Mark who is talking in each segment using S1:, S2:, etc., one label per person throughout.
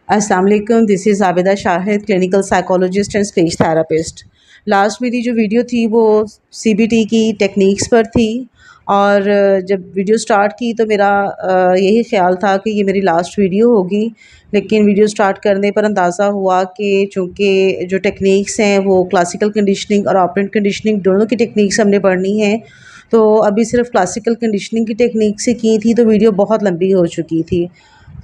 S1: अस्सलाम वालेकुम, this is Abida Shahid, clinical psychologist and speech therapist. Last मेरी जो वीडियो थी वो सीबीटी की टेक्निक्स पर थी और जब वीडियो स्टार्ट की तो मेरा यही ख़्याल था कि ये मेरी लास्ट वीडियो होगी। लेकिन वीडियो स्टार्ट करने पर अंदाज़ा हुआ कि चूँकि जो टेक्निक्स हैं वो क्लासिकल कंडीशनिंग और ऑपरेंट कंडीशनिंग दोनों की टेक्निक्स हमने पढ़नी है। तो अभी सिर्फ क्लासिकल कंडीशनिंग की टेक्निक से की थी तो वीडियो बहुत लंबी हो चुकी थी।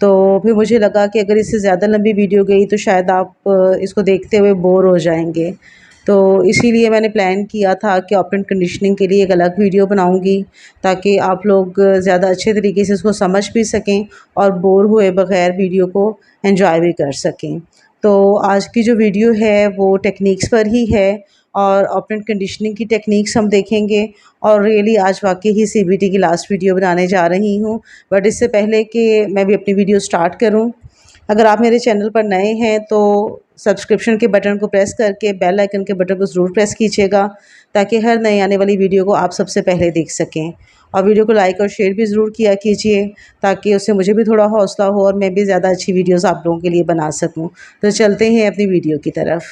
S1: तो फिर मुझे लगा कि अगर इससे ज़्यादा लंबी वीडियो गई तो शायद आप इसको देखते हुए बोर हो जाएंगे। तो इसीलिए मैंने प्लान किया था कि ऑपरेंट कंडीशनिंग के लिए एक अलग वीडियो बनाऊंगी ताकि आप लोग ज़्यादा अच्छे तरीके से इसको समझ भी सकें और बोर हुए बगैर वीडियो को एंजॉय भी कर सकें। तो आज की जो वीडियो है वो टेक्निक्स पर ही है और ऑपरेंट कंडीशनिंग की टेक्निक्स हम देखेंगे और रियली आज वाकई ही सीबीटी की लास्ट वीडियो बनाने जा रही हूँ। बट इससे पहले कि मैं भी अपनी वीडियो स्टार्ट करूँ, अगर आप मेरे चैनल पर नए हैं तो सब्सक्रिप्शन के बटन को प्रेस करके बेल आइकन के बटन को ज़रूर प्रेस कीजिएगा ताकि हर नई आने वाली वीडियो को आप सबसे पहले देख सकें। और वीडियो को लाइक और शेयर भी ज़रूर किया कीजिए ताकि उससे मुझे भी थोड़ा हौसला हो और मैं भी ज़्यादा अच्छी वीडियोज़ आप लोगों के लिए बना सकूँ। तो चलते हैं अपनी वीडियो की तरफ।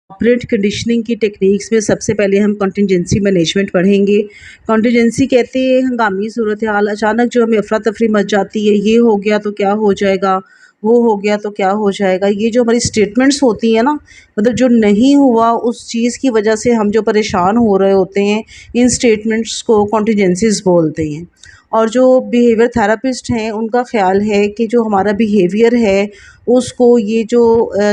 S1: ऑपरेंट कंडीशनिंग की टेक्निक्स में सबसे पहले हम कॉन्टिजेंसी मैनेजमेंट पढ़ेंगे। कॉन्टिजेंसी कहते हैं हंगामी सूरत हाल, अचानक जो हमें अफरा तफरी मच जाती है, ये हो गया तो क्या हो जाएगा, वो हो गया तो क्या हो जाएगा। ये जो हमारी स्टेटमेंट्स होती हैं ना, मतलब जो नहीं हुआ उस चीज़ की वजह से हम जो परेशान हो रहे होते हैं, इन स्टेटमेंट्स को कॉन्टिजेंसीज बोलते हैं। और जो बिहेवियर थेरापिस्ट हैं उनका ख़्याल है कि जो हमारा बिहेवियर है उसको ये जो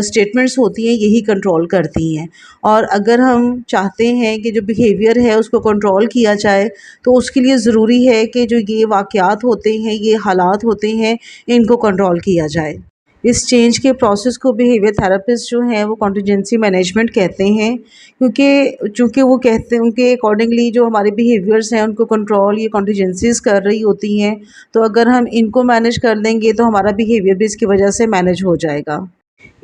S1: स्टेटमेंट्स होती हैं यही कंट्रोल करती हैं। और अगर हम चाहते हैं कि जो बिहेवियर है उसको कंट्रोल किया जाए तो उसके लिए ज़रूरी है कि जो ये वाक़यात होते हैं, ये हालात होते हैं, इनको कंट्रोल किया जाए। इस चेंज के प्रोसेस को बिहेवियर थेरेपिस्ट जो हैं वो कॉन्टिजेंसी मैनेजमेंट कहते हैं, क्योंकि चूँकि वो कहते हैं उनके अकॉर्डिंगली जो हमारे बिहेवियर्स हैं उनको कंट्रोल ये कॉन्टिजेंसीज कर रही होती हैं। तो अगर हम इनको मैनेज कर लेंगे तो हमारा बिहेवियर भी इसकी वजह से मैनेज हो जाएगा।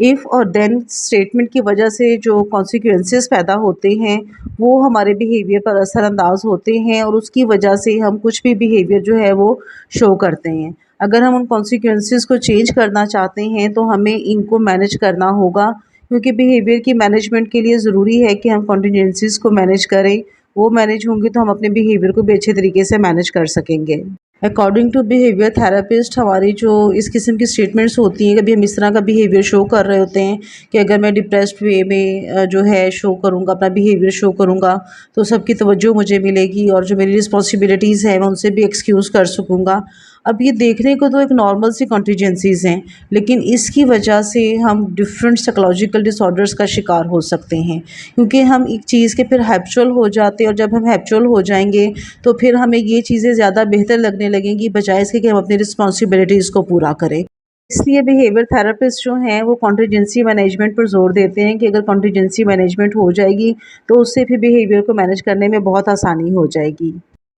S1: इफ़ और देन स्टेटमेंट की वजह से जो कॉन्सिक्वेंसेस पैदा होते हैं वो हमारे बिहेवियर पर असरअंदाज होते हैं और उसकी वजह से हम कुछ भी बिहेवियर जो है वो शो करते हैं। अगर हम उन कॉन्सिक्वेंसेस को चेंज करना चाहते हैं तो हमें इनको मैनेज करना होगा, क्योंकि बिहेवियर की मैनेजमेंट के लिए ज़रूरी है कि हम कॉन्टिजेंसीज को मैनेज करें। वो मैनेज होंगी तो हम अपने बिहेवियर को भी अच्छे तरीके से मैनेज कर सकेंगे। अकॉर्डिंग टू बिहेवियर थेरेपिस्ट हमारी जो इस किस्म की स्टेटमेंट्स होती हैं, कभी हम इस तरह का बिहेवियर शो कर रहे होते हैं कि अगर मैं डिप्रेस्ड वे में जो है शो करूँगा, अपना बिहेवियर शो करूँगा तो सबकी तवज्जो मुझे मिलेगी और जो मेरी रिस्पॉन्सिबिलिटीज़ हैं मैं उनसे भी एक्सक्यूज़ कर सकूँगा। अब ये देखने को तो एक नॉर्मल सी कॉन्टीजेंसीज़ हैं, लेकिन इसकी वजह से हम डिफरेंट साइकोलॉजिकल डिसऑर्डर्स का शिकार हो सकते हैं, क्योंकि हम एक चीज़ के फिर हैबिचुअल हो जाते हैं और जब हम हैबिचुअल हो जाएंगे तो फिर हमें ये चीज़ें ज़्यादा बेहतर लगने लगेंगी बजाय इसके कि हम अपनी रिस्पॉन्सिबिलिटीज़ को पूरा करें। इसलिए बिहेवियर थेरेपिस्ट जो हैं वो कॉन्टिजेंसी मैनेजमेंट पर जोर देते हैं कि अगर कॉन्टिजेंसी मैनेजमेंट हो जाएगी तो उससे फिर बिहेवियर को मैनेज करने में बहुत आसानी हो जाएगी।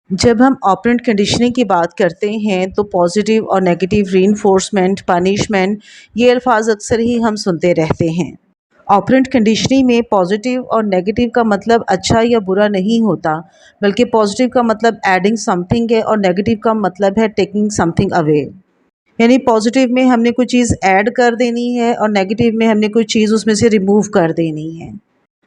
S1: जब हम ऑपरेंट कंडीशनिंग की बात करते हैं तो पॉजिटिव और नेगेटिव रीइंफोर्समेंट, पनिशमेंट, ये अल्फाज अक्सर ही हम सुनते रहते हैं। ऑपरेंट कंडीशनिंग में पॉजिटिव और नेगेटिव का मतलब अच्छा या बुरा नहीं होता, बल्कि पॉजिटिव का मतलब एडिंग समथिंग है और नेगेटिव का मतलब है टेकिंग समथिंग अवे। यानी पॉजिटिव में हमने कोई चीज़ ऐड कर देनी है और नेगेटिव में हमने कोई चीज़ उसमें से रिमूव कर देनी है।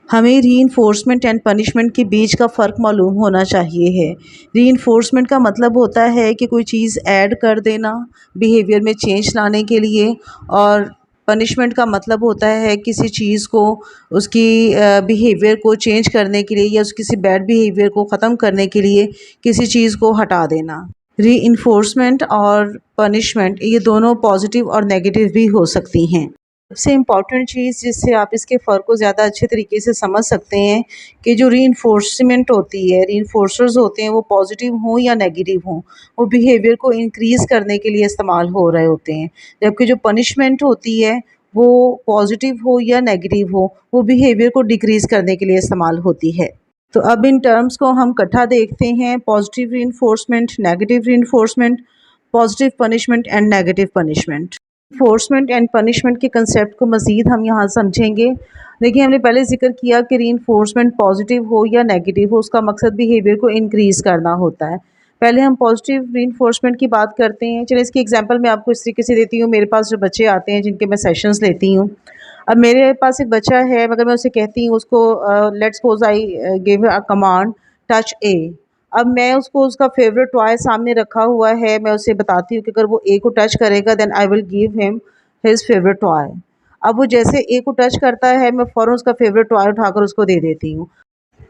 S1: हमें रीइंफोर्समेंट एंड पनिशमेंट के बीच का फ़र्क मालूम होना चाहिए है। रीइंफोर्समेंट का मतलब होता है कि कोई चीज़ ऐड कर देना बिहेवियर में चेंज लाने के लिए, और पनिशमेंट का मतलब होता है किसी चीज़ को उसकी बिहेवियर को चेंज करने के लिए या उस किसी बैड बिहेवियर को ख़त्म करने के लिए किसी चीज़ को हटा देना। रीइंफोर्समेंट और पनिशमेंट ये दोनों पॉजिटिव और नेगेटिव भी हो सकती हैं। सबसे इम्पॉर्टेंट चीज़ जिससे आप इसके फ़र्क को ज़्यादा अच्छे तरीके से समझ सकते हैं कि जो रीइंफोर्समेंट होती है, रीइंफोर्सर्स होते हैं, वो पॉजिटिव हों या नेगेटिव हों, वो बिहेवियर को इंक्रीज़ करने के लिए इस्तेमाल हो रहे होते हैं। जबकि जो पनिशमेंट होती है वो पॉजिटिव हो या नेगेटिव हो, वो बिहेवियर को डिक्रीज़ करने के लिए इस्तेमाल होती है। तो अब इन टर्म्स को हम इकट्ठा देखते हैं, positive reinforcement, negative reinforcement, positive punishment and negative punishment. Reinforcement and punishment के कंसेप्ट को मज़ीद हम यहाँ समझेंगे। देखिए, हमने पहले ज़िक्र किया कि रीइंफोर्समेंट पॉजिटिव हो या नेगेटिव हो, उसका मकसद बिहेवियर को इंक्रीज़ करना होता है। पहले हम पॉजिटिव रीइंफोर्समेंट की बात करते हैं। चलिए इसकी एग्जांपल मैं आपको इस तरीके से देती हूँ। मेरे पास जो बच्चे आते हैं जिनके मैं सेशंस लेती हूँ, अब मेरे पास एक बच्चा है, मगर मैं उसे कहती हूँ उसको let's suppose I give a command touch ए। अब मैं उसको उसका फेवरेट टॉय सामने रखा हुआ है, मैं उसे बताती हूँ कि अगर वो ए को टच करेगा then I will give him his favourite toy. अब वो जैसे ए को टच करता है, मैं फ़ौरन उसका फेवरेट टॉय उठाकर उसको दे देती हूँ।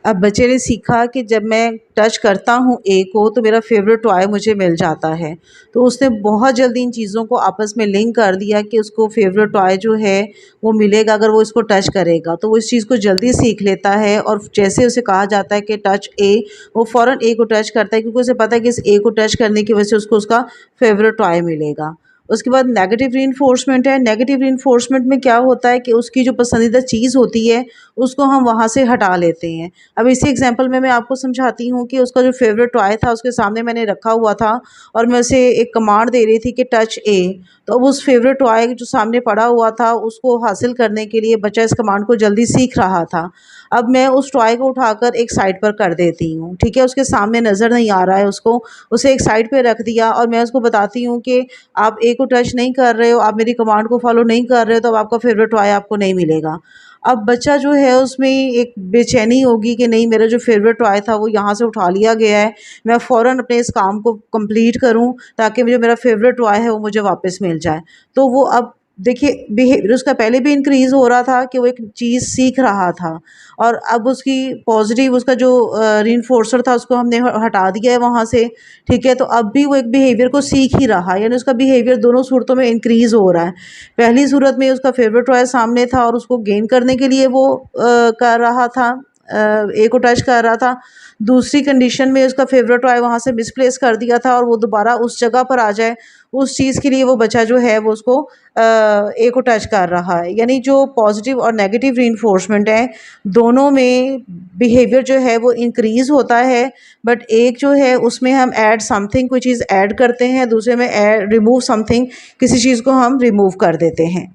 S1: अब बच्चे ने सीखा कि जब मैं टच करता हूँ ए को तो मेरा फ़ेवरेट टॉय मुझे मिल जाता है। तो उसने बहुत जल्दी इन चीज़ों को आपस में लिंक कर दिया कि उसको फ़ेवरेट टॉय जो है वो मिलेगा अगर वो इसको टच करेगा। तो वो इस चीज़ को जल्दी सीख लेता है और जैसे उसे कहा जाता है कि टच ए, वो फ़ौरन ए को टच करता है क्योंकि उसे पता है कि इस ए को टच करने की वजह से उसको उसका फ़ेवरेट टॉय मिलेगा। उसके बाद नेगेटिव रीइंफोर्समेंट है। नेगेटिव रीइंफोर्समेंट में क्या होता है कि उसकी जो पसंदीदा चीज़ होती है उसको हम वहाँ से हटा लेते हैं। अब इसी एग्जांपल में मैं आपको समझाती हूँ कि उसका जो फ़ेवरेट टॉय था उसके सामने मैंने रखा हुआ था और मैं उसे एक कमांड दे रही थी कि टच ए। तो अब उस फ़ेवरेट टॉय जो सामने पड़ा हुआ था उसको हासिल करने के लिए बच्चा इस कमांड को जल्दी सीख रहा था। अब मैं उस टॉय को उठाकर एक साइड पर कर देती हूँ, ठीक है? उसके सामने नज़र नहीं आ रहा है उसको, उसे एक साइड पे रख दिया और मैं उसको बताती हूँ कि आप ए को टच नहीं कर रहे हो, आप मेरी कमांड को फ़ॉलो नहीं कर रहे हो, तो अब आपका फ़ेवरेट टॉय आपको नहीं मिलेगा। अब बच्चा जो है उसमें एक बेचैनी होगी कि नहीं, मेरा जो फ़ेवरेट टॉय था वो यहाँ से उठा लिया गया है, मैं फ़ौरन अपने इस काम को कंप्लीट करूँ ताकि जो मेरा फ़ेवरेट टॉय है वो मुझे वापस मिल जाए। तो वो अब देखिए बिहेवियर उसका पहले भी इंक्रीज़ हो रहा था कि वो एक चीज़ सीख रहा था और अब उसकी पॉज़िटिव उसका जो रीइंफोर्सर था उसको हमने हटा दिया है वहाँ से, ठीक है? तो अब भी वो एक बिहेवियर को सीख ही रहा है, यानी उसका बिहेवियर दोनों सूरतों में इंक्रीज़ हो रहा है। पहली सूरत में उसका फ़ेवरेट टॉय सामने था और उसको गेन करने के लिए वो कर रहा था, ए को टच कर रहा था। दूसरी कंडीशन में उसका फ़ेवरेट टॉय वहाँ से मिसप्लेस कर दिया था और वो दोबारा उस जगह पर आ जाए, उस चीज़ के लिए वो बच्चा जो है वो उसको ए को टच कर रहा है। यानी जो पॉज़िटिव और नेगेटिव रीइंफोर्समेंट है, दोनों में बिहेवियर जो है वो इंक्रीज़ होता है, बट एक जो है उसमें हम ऐड समथिंग कोई चीज़ ऐड करते हैं, दूसरे में रिमूव समथिंग किसी चीज़ को हम रिमूव कर देते हैं।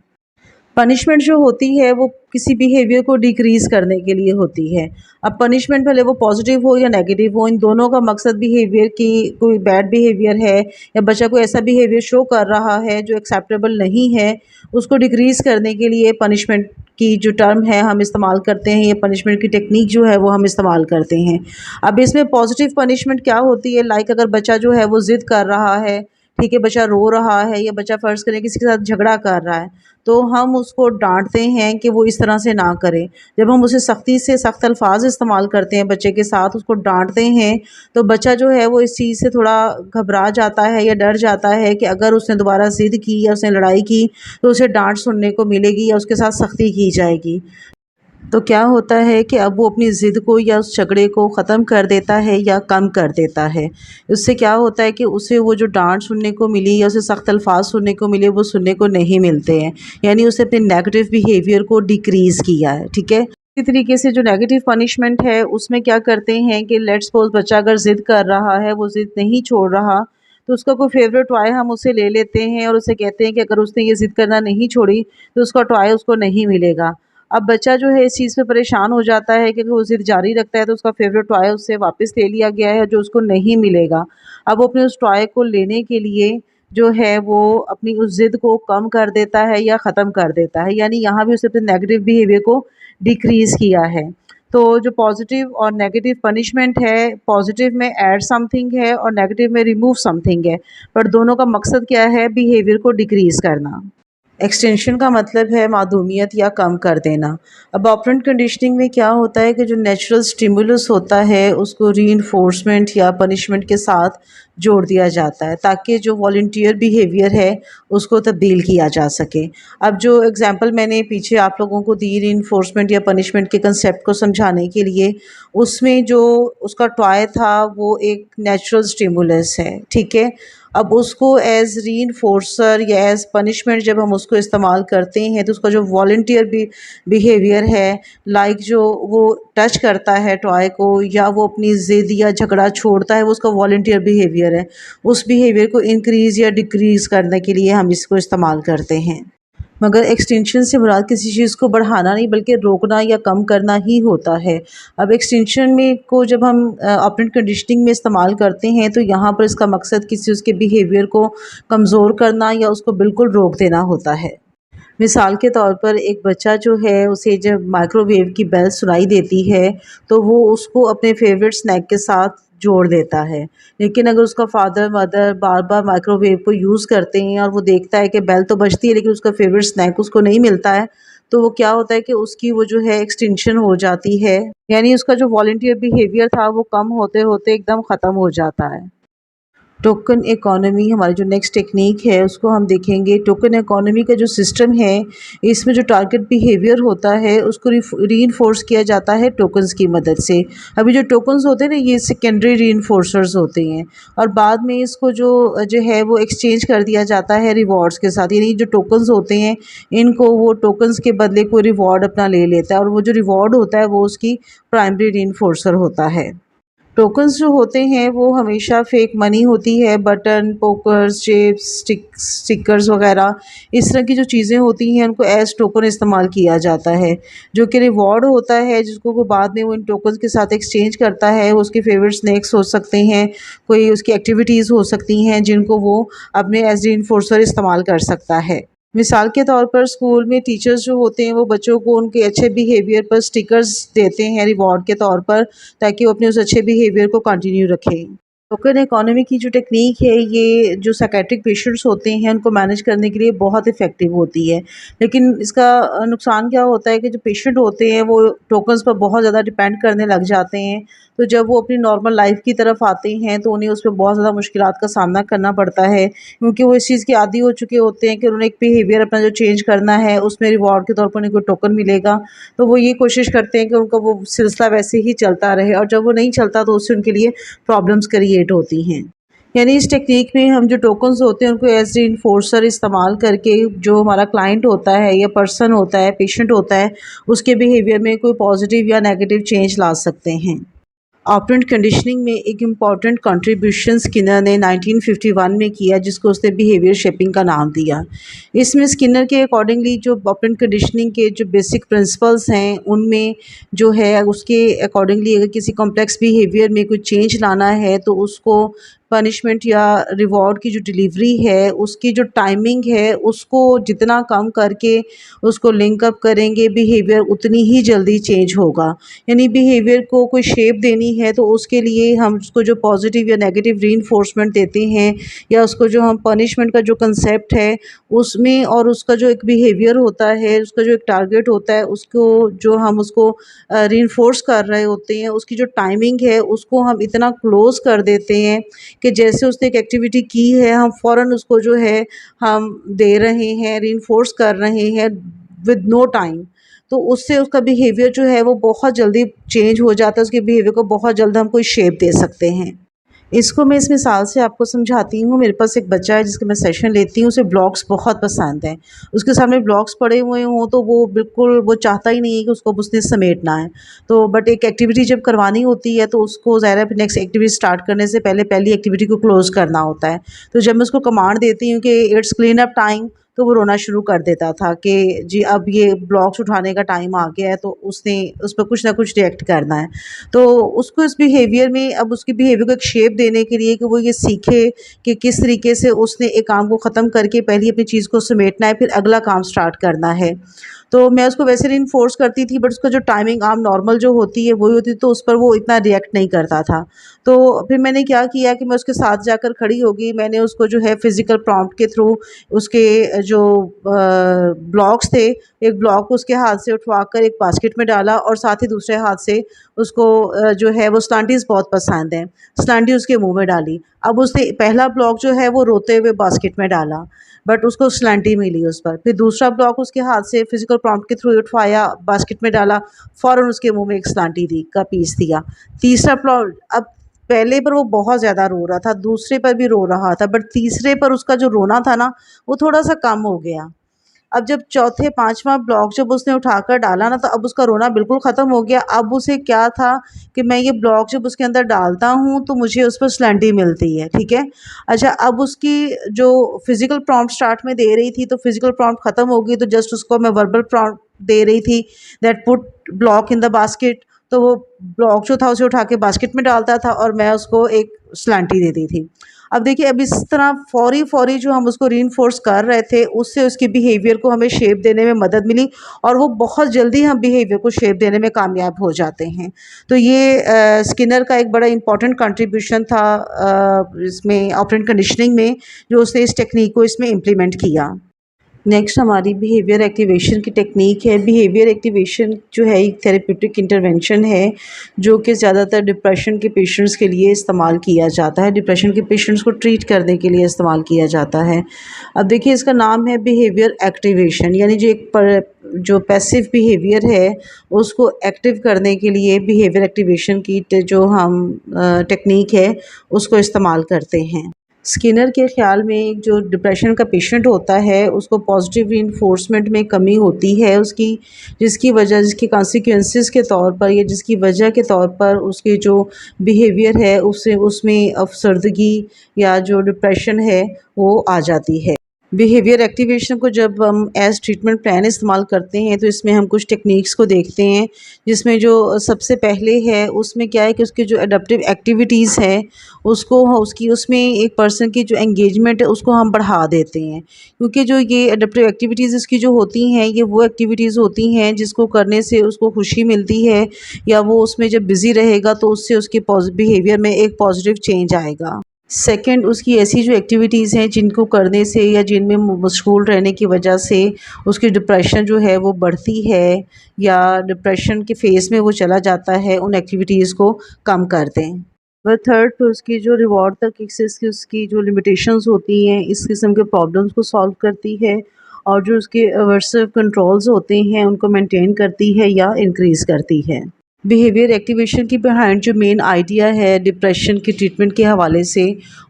S1: पनिशमेंट जो होती है वो किसी बिहेवियर को डिक्रीज़ करने के लिए होती है। अब पनिशमेंट भले वो पॉजिटिव हो या नेगेटिव हो, इन दोनों का मकसद बिहेवियर की कोई बैड बिहेवियर है या बच्चा कोई ऐसा बिहेवियर शो कर रहा है जो एक्सेप्टेबल नहीं है, उसको डिक्रीज़ करने के लिए पनिशमेंट की जो टर्म है हम इस्तेमाल करते हैं, या पनिशमेंट की टेक्निक जो है वो हम इस्तेमाल करते हैं। अब इसमें पॉजिटिव पनिशमेंट क्या होती है, लाइक अगर बच्चा जो है वो ज़िद कर रहा है, ठीक है, बच्चा रो रहा है या बच्चा फ़र्ज़ करें किसी के साथ झगड़ा कर रहा है, तो हम उसको डाँटते हैं कि वो इस तरह से ना करे। जब हम उसे सख्ती से सख्त अल्फ़ाज़ इस्तेमाल करते हैं बच्चे के साथ, उसको डाँटते हैं, तो बच्चा जो है वो इस चीज़ से थोड़ा घबरा जाता है या डर जाता है कि अगर उसने दोबारा ज़िद की या उसने लड़ाई की, तो उसे डाँट सुनने को मिलेगी या उसके साथ सख्ती की जाएगी। तो क्या होता है कि अब वो अपनी ज़िद को या उस झगड़े को ख़त्म कर देता है या कम कर देता है। उससे क्या होता है कि उसे वो जो डाँट सुनने को मिली या उसे सख्त अल्फ़ाज़ सुनने को मिले, वो सुनने को नहीं मिलते हैं। यानी उसे अपने नेगेटिव बिहेवियर को डिक्रीज़ किया है, ठीक है? इसी तरीके से जो नेगेटिव पनिशमेंट है उसमें क्या करते हैं कि लेट्स सपोज़ बच्चा अगर ज़िद कर रहा है, वो ज़िद नहीं छोड़ रहा, तो उसका कोई फ़ेवरेट टॉय हम उसे ले लेते हैं और उसे कहते हैं कि अगर उसने ये ज़िद करना नहीं छोड़ी, तो उसका टॉय उसको नहीं मिलेगा। अब बच्चा जो है इस चीज़ पे परेशान हो जाता है कि अगर वो ज़िद जारी रखता है तो उसका फ़ेवरेट टॉय उससे वापस ले लिया गया है जो उसको नहीं मिलेगा। अब वो अपने उस टॉय को लेने के लिए जो है वो अपनी उस ज़िद को कम कर देता है या ख़त्म कर देता है। यानी यहाँ भी उसने अपने नेगेटिव बिहेवियर को डिक्रीज़ किया है। तो जो पॉज़िटिव और नेगेटिव पनिशमेंट है, पॉज़िटिव में ऐड समथिंग है और नेगेटिव में रिमूव समथिंग है। पर दोनों का मकसद क्या है? बिहेवियर को डिक्रीज़ करना। एक्सटेंशन का मतलब है मासूमियत या कम कर देना। अब ऑपरेंट कंडीशनिंग में क्या होता है कि जो नेचुरल स्टिमुलस होता है उसको रीइंफोर्समेंट या पनिशमेंट के साथ जोड़ दिया जाता है ताकि जो वॉलंटियर बिहेवियर है उसको तब्दील किया जा सके। अब जो एग्जांपल मैंने पीछे आप लोगों को दी रीइंफोर्समेंट या पनिशमेंट के कंसेप्ट को समझाने के लिए, उसमें जो उसका टॉय था वो एक नेचुरल स्टिमुलस है, ठीक है? अब उसको एज़ रीइंफोर्सर या एज़ पनिशमेंट जब हम उसको इस्तेमाल करते हैं तो उसका जो वॉलंटियर बिहेवियर है, लाइक जो वो टच करता है टॉय को या वो अपनी ज़िद या झगड़ा छोड़ता है, वो उसका वॉलंटियर बिहेवियर है। उस बिहेवियर को इंक्रीज़ या डिक्रीज़ करने के लिए हम इसको इस्तेमाल करते हैं। मगर एक्सटेंशन से मुराद किसी चीज़ को बढ़ाना नहीं बल्कि रोकना या कम करना ही होता है। अब एक्सटेंशन में को जब हम ऑपरेंट कंडीशनिंग में इस्तेमाल करते हैं तो यहाँ पर इसका मकसद किसी उसके बिहेवियर को कमज़ोर करना या उसको बिल्कुल रोक देना होता है। मिसाल के तौर पर एक बच्चा जो है उसे जब माइक्रोवेव की बेल सुनाई देती है तो वो उसको अपने फेवरेट स्नैक के साथ जोड़ देता है। लेकिन अगर उसका फादर मदर बार-बार माइक्रोवेव को यूज़ करते हैं और वो देखता है कि बेल तो बजती है लेकिन उसका फेवरेट स्नैक उसको नहीं मिलता है, तो वो क्या होता है कि उसकी वो जो है एक्सटिंक्शन हो जाती है। यानी उसका जो वॉलंटियर बिहेवियर था वो कम होते-होते एकदम ख़त्म हो जाता है। टोकन इकोनॉमी हमारी जो नेक्स्ट टेक्निक है उसको हम देखेंगे। टोकन इकोनॉमी का जो सिस्टम है इसमें जो टारगेट बिहेवियर होता है उसको रीइंफोर्स किया जाता है टोकन्स की मदद से। अभी जो टोकन्स होते हैं ना ये सेकेंडरी रीइंफोर्सर्स होते हैं और बाद में इसको जो है वो एक्सचेंज कर दिया जाता है रिवॉर्ड्स के साथ। यानी जो टोकन्स होते हैं इनको वो टोकन्स के बदले कोई रिवॉर्ड अपना ले लेता है और वो जो रिवॉर्ड होता है वो उसकी प्राइमरी रीइंफोर्सर होता है। टोकन्स जो होते हैं वो हमेशा फेक मनी होती है। बटन, पोकर्स, चिप्स, स्टिकर्स वगैरह इस तरह की जो चीज़ें होती हैं उनको एज़ टोकन इस्तेमाल किया जाता है। जो कि रिवॉर्ड होता है जिसको वो बाद में वो इन टोकन्स के साथ एक्सचेंज करता है। वो उसके फेवरेट स्नैक्स हो सकते हैं, कोई उसकी एक्टिविटीज़ हो सकती हैं जिनको वो अपने एज़ रीइंफोर्सर इस्तेमाल कर सकता है। मिसाल के तौर पर स्कूल में टीचर्स जो होते हैं वो बच्चों को उनके अच्छे बिहेवियर पर स्टिकर्स देते हैं रिवॉर्ड के तौर पर ताकि वो अपने उस अच्छे बिहेवियर को कंटिन्यू रखें। टोकन इकोनॉमी की जो टेक्निक है ये जो साइकियाट्रिक पेशेंट्स होते हैं उनको मैनेज करने के लिए बहुत इफ़ेक्टिव होती है। लेकिन इसका नुकसान क्या होता है कि जो पेशेंट होते हैं वो टोकन्स पर बहुत ज़्यादा डिपेंड करने लग जाते हैं। तो जब वो अपनी नॉर्मल लाइफ़ की तरफ आते हैं तो उन्हें उसमें बहुत ज़्यादा मुश्किलात का सामना करना पड़ता है क्योंकि वो इस चीज़ के आदी हो चुके होते हैं कि उन्होंने एक बिहेवियर अपना जो चेंज करना है उसमें रिवॉर्ड के तौर पर उन्हें कोई टोकन मिलेगा। तो वो ये कोशिश करते हैं कि उनका वो सिलसिला वैसे ही चलता रहे और जब वो नहीं चलता तो उससे उनके लिए प्रॉब्लम्स क्रिएट होती हैं। यानी इस टेक्निक में हम जो टोकन्स होते हैं उनको एज रीइंफोर्सर इस्तेमाल करके जो हमारा क्लाइंट होता है या पर्सन होता है, पेशेंट होता है, उसके बिहेवियर में कोई पॉजिटिव या नेगेटिव चेंज ला सकते हैं। ऑपरेंट कंडीशनिंग में एक इम्पॉर्टेंट कंट्रीब्यूशन स्किनर ने 1951 में किया जिसको उसने बिहेवियर शेपिंग का नाम दिया। इसमें स्किनर के अकॉर्डिंगली जो ऑपरेंट कंडीशनिंग के जो बेसिक प्रिंसिपल्स हैं उनमें जो है उसके अकॉर्डिंगली अगर किसी कॉम्प्लेक्स बिहेवियर में कोई चेंज लाना है तो उसको पनिशमेंट या रिवॉर्ड की जो डिलीवरी है उसकी जो टाइमिंग है उसको जितना कम करके उसको लिंक अप करेंगे बिहेवियर उतनी ही जल्दी चेंज होगा। यानी बिहेवियर को कोई शेप देनी है तो उसके लिए हम उसको जो पॉजिटिव या नेगेटिव रीइंफोर्समेंट देते हैं या उसको जो हम पनिशमेंट का जो कंसेप्ट है उसमें और उसका जो एक बिहेवियर होता है उसका जो एक टारगेट होता है उसको जो हम उसको रीइंफोर्स कर रहे होते हैं उसकी जो टाइमिंग है उसको हम इतना क्लोज कर देते हैं कि जैसे उसने एक एक्टिविटी की है हम फ़ौरन उसको जो है हम दे रहे हैं रीइंफोर्स कर रहे हैं विद नो टाइम। तो उससे उसका बिहेवियर जो है वो बहुत जल्दी चेंज हो जाता है, उसके बिहेवियर को बहुत जल्द हम कोई शेप दे सकते हैं। इसको मैं इस मिसाल से आपको समझाती हूँ। मेरे पास एक बच्चा है जिसका मैं सेशन लेती हूँ, उसे ब्लॉग्स बहुत पसंद हैं। उसके सामने ब्लॉग्स पड़े हुए हों तो वो बिल्कुल वो चाहता ही नहीं है कि उसको अब उसने समेटना है। तो बट एक एक्टिविटी जब करवानी होती है तो उसको ज़ाहिर है नेक्स्ट एक्टिविटी स्टार्ट करने से पहले पहली एक्टिविटी को क्लोज़ करना होता है। तो जब मैं उसको कमांड देती हूँ कि इट्स क्लीन अप टाइम तो वो रोना शुरू कर देता था कि जी अब ये ब्लॉक्स उठाने का टाइम आ गया है तो उसने उस पर कुछ ना कुछ रिएक्ट करना है। तो उसको इस बिहेवियर में अब उसके बिहेवियर को एक शेप देने के लिए कि वो ये सीखे कि किस तरीके से उसने एक काम को ख़त्म करके पहले अपनी चीज़ को समेटना है फिर अगला काम स्टार्ट करना है। तो मैं उसको वैसे रीइंफोर्स करती थी बट उसका जो टाइमिंग आम नॉर्मल जो होती है वही होती तो उस पर वो इतना रिएक्ट नहीं करता था। तो फिर मैंने क्या किया कि मैं उसके साथ जाकर खड़ी हो गई। मैंने उसको जो है फिज़िकल प्रॉम्प्ट के थ्रू उसके जो ब्लॉक्स थे, एक ब्लॉक उसके हाथ से उठवाकर एक बास्केट में डाला और साथ ही दूसरे हाथ से उसको जो है वो स्लांटीज़ बहुत पसंद हैं, स्लांटी उसके मुँह में डाली। अब उसने पहला ब्लॉक जो है वो रोते हुए बास्केट में डाला, बट उसको स्लांटी मिली उस पर। फिर दूसरा ब्लॉक उसके हाथ से फिज़िकल प्रॉम्प्ट के थ्रू उठवाया, बास्केट में डाला, फ़ौरन उसके मुँह में एक स्लांटी दी का पीस दिया। तीसरा प्लॉट अब पहले पर वो बहुत ज़्यादा रो रहा था, दूसरे पर भी रो रहा था, बट तीसरे पर उसका जो रोना था ना, वो थोड़ा-सा कम हो गया। अब जब चौथे 5वां ब्लॉक जब उसने उठाकर डाला ना, तो अब उसका रोना बिल्कुल ख़त्म हो गया। अब उसे क्या था कि मैं ये ब्लॉक जब उसके अंदर डालता हूँ तो मुझे उस पर स्लैंटी मिलती है, ठीक है। अच्छा, अब उसकी जो फ़िज़िकल प्रॉम्प्ट स्टार्ट में दे रही थी, तो फ़िज़िकल प्रॉम्प्ट ख़त्म हो गई, तो जस्ट उसको मैं वर्बल प्रॉम्प्ट दे रही थी, that put block in the basket. तो वो ब्लॉक जो था उसे उठा के बास्केट में डालता था और मैं उसको एक स्लैंटी देती थी। अब देखिए, अब इस तरह फ़ौरी जो हम उसको रीइंफोर्स कर रहे थे, उससे उसके बिहेवियर को हमें शेप देने में मदद मिली और वो बहुत जल्दी हम बिहेवियर को शेप देने में कामयाब हो जाते हैं। तो ये स्किनर का एक बड़ा इम्पॉर्टेंट कंट्रीब्यूशन था इसमें ऑपरेंट कंडीशनिंग में, जो उसने इस टेक्निक को इसमें इम्प्लीमेंट किया। नेक्स्ट हमारी बिहेवियर एक्टिवेशन की टेक्निक है। बिहेवियर एक्टिवेशन जो है एक थेरेप्यूटिक इंटरवेंशन है, जो कि ज़्यादातर डिप्रेशन के पेशेंट्स के लिए इस्तेमाल किया जाता है। डिप्रेशन के पेशेंट्स को ट्रीट करने के लिए इस्तेमाल किया जाता है। अब देखिए, इसका नाम है बिहेवियर एक्टिवेशन, यानी जो पैसिव बिहेवियर है उसको एक्टिव करने के लिए बिहेवियर एक्टिवेशन की जो हम टेक्निक है उसको इस्तेमाल करते हैं। स्किनर के ख़्याल में जो डिप्रेशन का पेशेंट होता है उसको पॉजिटिव रीइंफोर्समेंट में कमी होती है उसकी, जिसकी कॉन्सिक्वेंसेस के तौर पर या जिसकी वजह के तौर पर उसके जो बिहेवियर है उससे उसमें अफसरदगी या जो डिप्रेशन है वो आ जाती है। बिहेवियर एक्टिवेशन को जब हम एज़ ट्रीटमेंट प्लान इस्तेमाल करते हैं तो इसमें हम कुछ टेक्निक्स को देखते हैं, जिसमें जो सबसे पहले है उसमें क्या है कि उसकी जो एडाप्टिव एक्टिविटीज़ है उसकी उसमें एक पर्सन की जो एंगेजमेंट है उसको हम बढ़ा देते हैं, क्योंकि जो ये एडाप्टिव एक्टिविटीज़ इसकी जो होती हैं ये वो एक्टिविटीज़ होती हैं जिसको करने से उसको खुशी मिलती है, या वो उसमें जब बिज़ी रहेगा तो उससे उसके बिहेवियर में एक पॉजिटिव चेंज आएगा। सेकंड, उसकी ऐसी जो एक्टिविटीज़ हैं जिनको करने से या जिनमें मशगूल रहने की वजह से उसकी डिप्रेशन जो है वो बढ़ती है या डिप्रेशन के फ़ेज़ में वो चला जाता है, उन एक्टिविटीज़ को कम कर दें। व थर्ड, तो उसकी जो रिवॉर्ड तक एक्सेस की उसकी जो लिमिटेशंस होती हैं इस किस्म के प्रॉब्लम्स को सॉल्व करती है, और जो उसके अवर्सिव कंट्रोल्स होते हैं उनको मेंटेन करती है या इंक्रीज़ करती है। बिहेवियर एक्टिवेशन की बिहाइंड जो मेन आइडिया है डिप्रेशन की ट्रीटमेंट के हवाले से,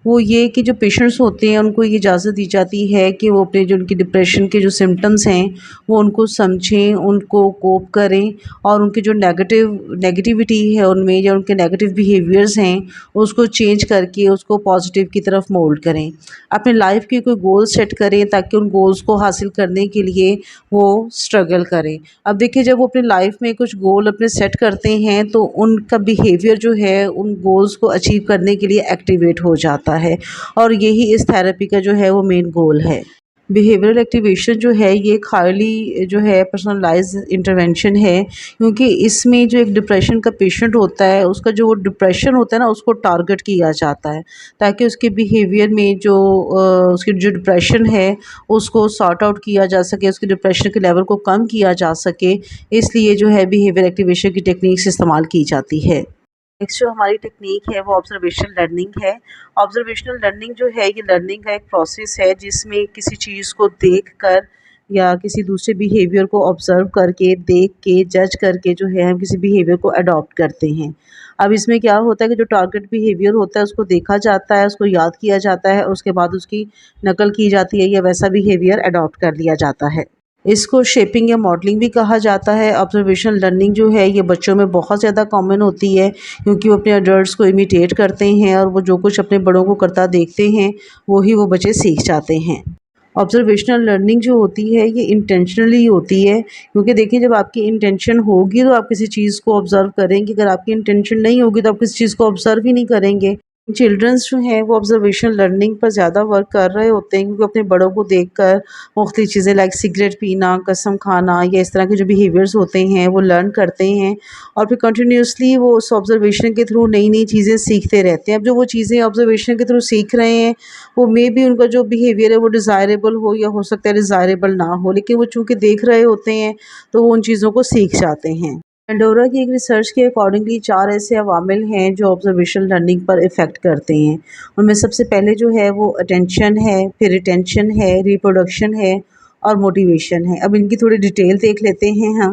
S1: वो ये कि जो पेशेंट्स होते हैं उनको ये इजाज़त दी जाती है कि वो अपने जो उनकी डिप्रेशन के जो सिम्टम्स हैं वो उनको समझें, उनको कोप करें और उनकी जो नेगेटिविटी है उनमें या उनके नेगेटिव बिहेवियर्स हैं उसको चेंज करके उसको पॉजिटिव की तरफ मोल्ड करें। अपने लाइफ के कोई गोल सेट करें ताकि उन गोल्स को हासिल करने के लिए वो स्ट्रगल करें। अब देखिए, जब वो अपनी लाइफ में कुछ गोल अपने सेट करते हैं तो उनका बिहेवियर जो है उन गोल्स को अचीव करने के लिए एक्टिवेट हो जाता है, और यही इस थेरेपी का जो है वो मेन गोल है। बिहेवियरल एक्टिवेशन जो है ये एक हाईली जो है पर्सनलाइज्ड इंटरवेंशन है, क्योंकि इसमें जो एक डिप्रेशन का पेशेंट होता है उसका जो वो डिप्रेशन होता है ना उसको टारगेट किया जाता है, ताकि उसके बिहेवियर में जो उसकी जो डिप्रेशन है उसको सॉर्ट आउट किया जा सके, उसके डिप्रेशन के लेवल को कम किया जा सके। इसलिए जो है बिहेवियर एक्टिवेशन की टेक्निक्स इस्तेमाल की जाती है। नेक्स्ट जो हमारी टेक्निक है वो ऑब्जर्वेशनल लर्निंग है। ऑब्जर्वेशनल लर्निंग जो है ये लर्निंग का एक प्रोसेस है जिसमें किसी चीज़ को देखकर या किसी दूसरे बिहेवियर को ऑब्ज़र्व करके, देख के, जज करके जो है हम किसी बिहेवियर को अडॉप्ट करते हैं। अब इसमें क्या होता है कि जो टारगेट बिहेवियर होता है उसको देखा जाता है, उसको याद किया जाता है और उसके बाद उसकी नकल की जाती है या वैसा बिहेवियर अडॉप्ट कर लिया जाता है। इसको शेपिंग या मॉडलिंग भी कहा जाता है। ऑब्जर्वेशनल लर्निंग जो है ये बच्चों में बहुत ज़्यादा कॉमन होती है, क्योंकि वो अपने एडल्ट्स को इमिटेट करते हैं और वो जो कुछ अपने बड़ों को करता देखते हैं वही वो बच्चे सीख जाते हैं। ऑब्जर्वेशनल लर्निंग जो होती है ये इंटेंशनली होती है, क्योंकि देखिए, जब आपकी इंटेंशन होगी तो आप किसी चीज़ को ऑब्ज़र्व करेंगे, अगर आपकी इंटेंशन नहीं होगी तो आप किसी चीज़ को ऑब्ज़र्व ही नहीं करेंगे। चिल्ड्रंस जो हैं वो ऑब्जर्वेशनल लर्निंग पर ज़्यादा वर्क कर रहे होते हैं, क्योंकि अपने बड़ों को देखकर मुख्तलिफ़ चीज़ें लाइक सिगरेट पीना, कसम खाना या इस तरह के जो बिहेवियर्स होते हैं वो लर्न करते हैं, और फिर कंटिन्यूअसली वो उस ऑब्जर्वेशन के थ्रू नई-नई चीज़ें सीखते रहते हैं। अब जो वो चीज़ें ऑब्जर्वेशन के थ्रू सीख रहे हैं वो मे बी उनका जो बिहेवियर है वो डिज़ायरेबल हो या हो सकता है डिज़ायरेबल ना हो, लेकिन वो चूँकि देख रहे होते हैं तो वो उन चीज़ों को सीख जाते हैं। पेंडोरा की एक रिसर्च के अकॉर्डिंगली 4 ऐसे अवामिल हैं जो ऑब्जर्वेशनल लर्निंग पर इफ़ेक्ट करते हैं। उनमें सबसे पहले जो है वो अटेंशन है, फिर रिटेंशन है, रिप्रोडक्शन है और मोटिवेशन है। अब इनकी थोड़ी डिटेल देख लेते हैं हम।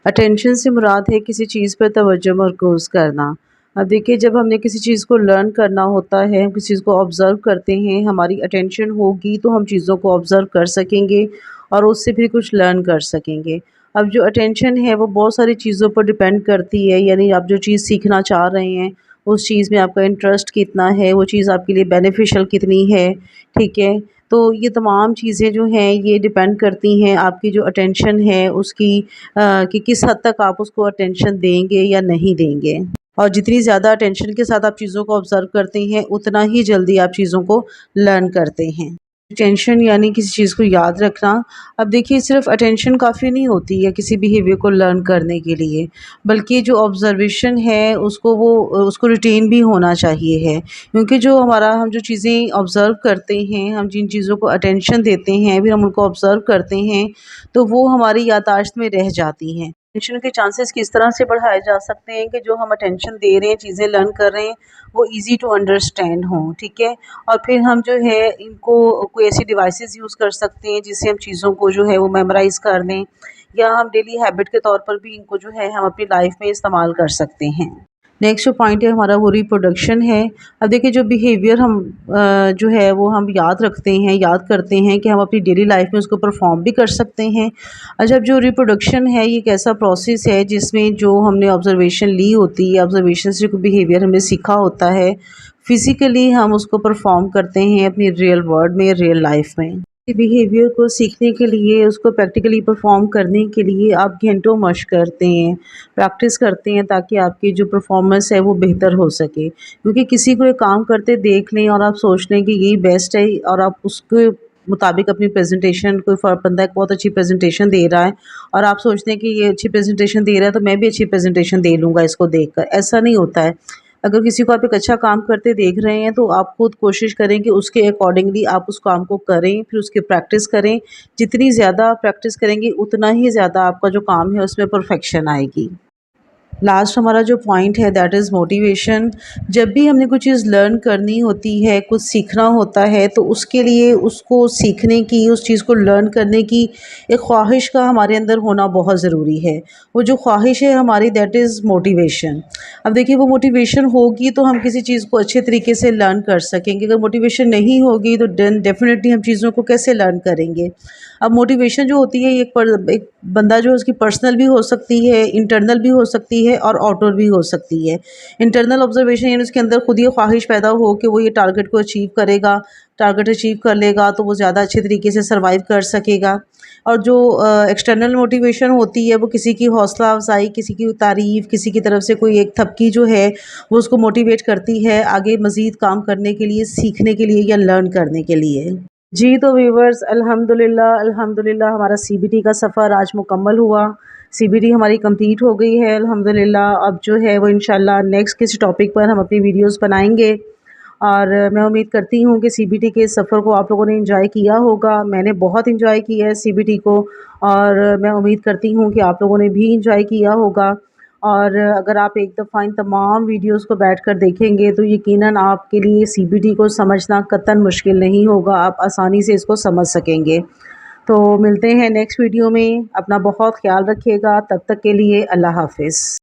S1: अटेंशन से मुराद है किसी चीज़ पर तवज्जो मरकूज़ करना। अब देखिए, जब हमने किसी चीज़ को लर्न करना होता है, हम किसी चीज़ को ऑब्ज़र्व करते हैं, हमारी अटेंशन होगी तो हम चीज़ों को ऑब्ज़र्व कर सकेंगे, और उससे फिर कुछ लर्न कर सकेंगे। अब जो अटेंशन है वो बहुत सारी चीज़ों पर डिपेंड करती है, यानी आप जो चीज़ सीखना चाह रहे हैं उस चीज़ में आपका इंटरेस्ट कितना है, वो चीज़ आपके लिए बेनिफिशियल कितनी है, ठीक है? तो ये तमाम चीज़ें जो हैं ये डिपेंड करती हैं आपकी जो अटेंशन है उसकी कि किस हद तक आप उसको अटेंशन देंगे या नहीं देंगे। और जितनी ज़्यादा अटेंशन के साथ आप चीज़ों को ऑब्ज़र्व करते हैं उतना ही जल्दी आप चीज़ों को लर्न करते हैं। अटेंशन यानी किसी चीज़ को याद रखना। अब देखिए सिर्फ़ अटेंशन काफ़ी नहीं होती है किसी बिहेवियर को लर्न करने के लिए, बल्कि जो ऑब्ज़र्वेशन है उसको रिटेन भी होना चाहिए है। क्योंकि जो हम जो चीज़ें ऑब्ज़र्व करते हैं, हम जिन चीज़ों को अटेंशन देते हैं, फिर हम उनको ऑब्ज़र्व करते हैं, तो वो हमारी याददाश्त में रह जाती हैं। अटेंशन के चांसेस किस तरह से बढ़ाए जा सकते हैं कि जो हम अटेंशन दे रहे हैं, चीज़ें लर्न कर रहे हैं, वो ईज़ी टू अंडरस्टैंड हों, ठीक है? और फिर हम जो है इनको कोई ऐसी डिवाइसेस यूज़ कर सकते हैं जिससे हम चीज़ों को जो है वो मेमोराइज़ कर लें, या हम डेली हैबिट के तौर पर भी इनको जो है हम अपनी लाइफ में इस्तेमाल कर सकते हैं। नेक्स्ट जो पॉइंट है हमारा वो रिप्रोडक्शन है। अब देखिए जो बिहेवियर हम जो है वो हम याद रखते हैं, याद करते हैं कि हम अपनी डेली लाइफ में उसको परफॉर्म भी कर सकते हैं। जब जो रिप्रोडक्शन है ये एक ऐसा प्रोसेस है जिसमें जो हमने ऑब्जर्वेशन ली होती है, ऑब्जर्वेशन से कोई बिहेवियर हमने सीखा होता है, फिज़िकली हम उसको परफॉर्म करते हैं अपनी रियल वर्ल्ड में, रियल लाइफ में। बिहेवियर को सीखने के लिए, उसको प्रैक्टिकली परफॉर्म करने के लिए आप घंटों मशक करते हैं, प्रैक्टिस करते हैं ताकि आपकी जो परफॉर्मेंस है वो बेहतर हो सके। क्योंकि किसी को एक काम करते देख लें और आप सोच लें कि यही बेस्ट है और आप उसके मुताबिक अपनी प्रेजेंटेशन, कोई बंदा एक बहुत अच्छी प्रेजेंटेशन दे रहा है और आप सोचते हैं कि ये अच्छी प्रेजेंटेशन दे रहा है तो मैं भी अच्छी प्रेजेंटेशन दे लूँगा इसको देखकर, ऐसा नहीं होता है। अगर किसी को आप एक अच्छा काम करते देख रहे हैं तो आप खुद कोशिश करें कि उसके अकॉर्डिंगली आप उस काम को करें, फिर उसकी प्रैक्टिस करें। जितनी ज़्यादा प्रैक्टिस करेंगे उतना ही ज़्यादा आपका जो काम है उसमें परफेक्शन आएगी। लास्ट हमारा जो पॉइंट है दैट इज़ मोटिवेशन। जब भी हमने कोई चीज़ लर्न करनी होती है, कुछ सीखना होता है, तो उसके लिए उसको सीखने की, उस चीज़ को लर्न करने की एक ख्वाहिश का हमारे अंदर होना बहुत ज़रूरी है। वो जो ख्वाहिश है हमारी दैट इज़ मोटिवेशन। अब देखिए वो मोटिवेशन होगी तो हम किसी चीज़ को अच्छे तरीके से लर्न कर सकेंगे। अगर मोटिवेशन नहीं होगी तो देन डेफ़िनेटली हम चीज़ों को कैसे लर्न करेंगे। अब मोटिवेशन जो होती है एक बंदा जो है उसकी पर्सनल भी हो सकती है, इंटरनल भी हो सकती है और आउटर भी हो सकती है। इंटरनल ऑब्जर्वेशन यानी उसके अंदर खुद ही ख्वाहिश पैदा हो कि वो ये टारगेट को अचीव करेगा, टारगेट अचीव कर लेगा तो वो ज़्यादा अच्छे तरीके से सर्वाइव कर सकेगा। और जो एक्सटर्नल मोटिवेशन होती है वो किसी की हौसला अफ़ज़ाई, किसी की तारीफ़, किसी की तरफ से कोई एक थपकी जो है वो उसको मोटिवेट करती है आगे मज़ीद काम करने के लिए, सीखने के लिए या लर्न करने के लिए। जी, तो व्यूवर्स अल्हम्दुलिल्लाह हमारा सीबीटी का सफ़र आज मुकम्मल हुआ। सीबीटी हमारी कंप्लीट हो गई है अल्हम्दुलिल्लाह। अब जो है वो इंशाल्लाह नेक्स्ट किसी टॉपिक पर हम अपनी वीडियोस बनाएंगे और मैं उम्मीद करती हूँ कि सीबीटी के सफ़र को आप लोगों ने एंजॉय किया होगा। मैंने बहुत एंजॉय किया है सीबीटी को और मैं उम्मीद करती हूँ कि आप लोगों ने भी एंजॉय किया होगा। और अगर आप एक दफ़ा इन तमाम वीडियोस को बैठकर देखेंगे तो यकीनन आपके लिए सीबीटी को समझना कतई मुश्किल नहीं होगा, आप आसानी से इसको समझ सकेंगे। तो मिलते हैं नेक्स्ट वीडियो में। अपना बहुत ख्याल रखिएगा, तब तक के लिए अल्लाह हाफ़िज़।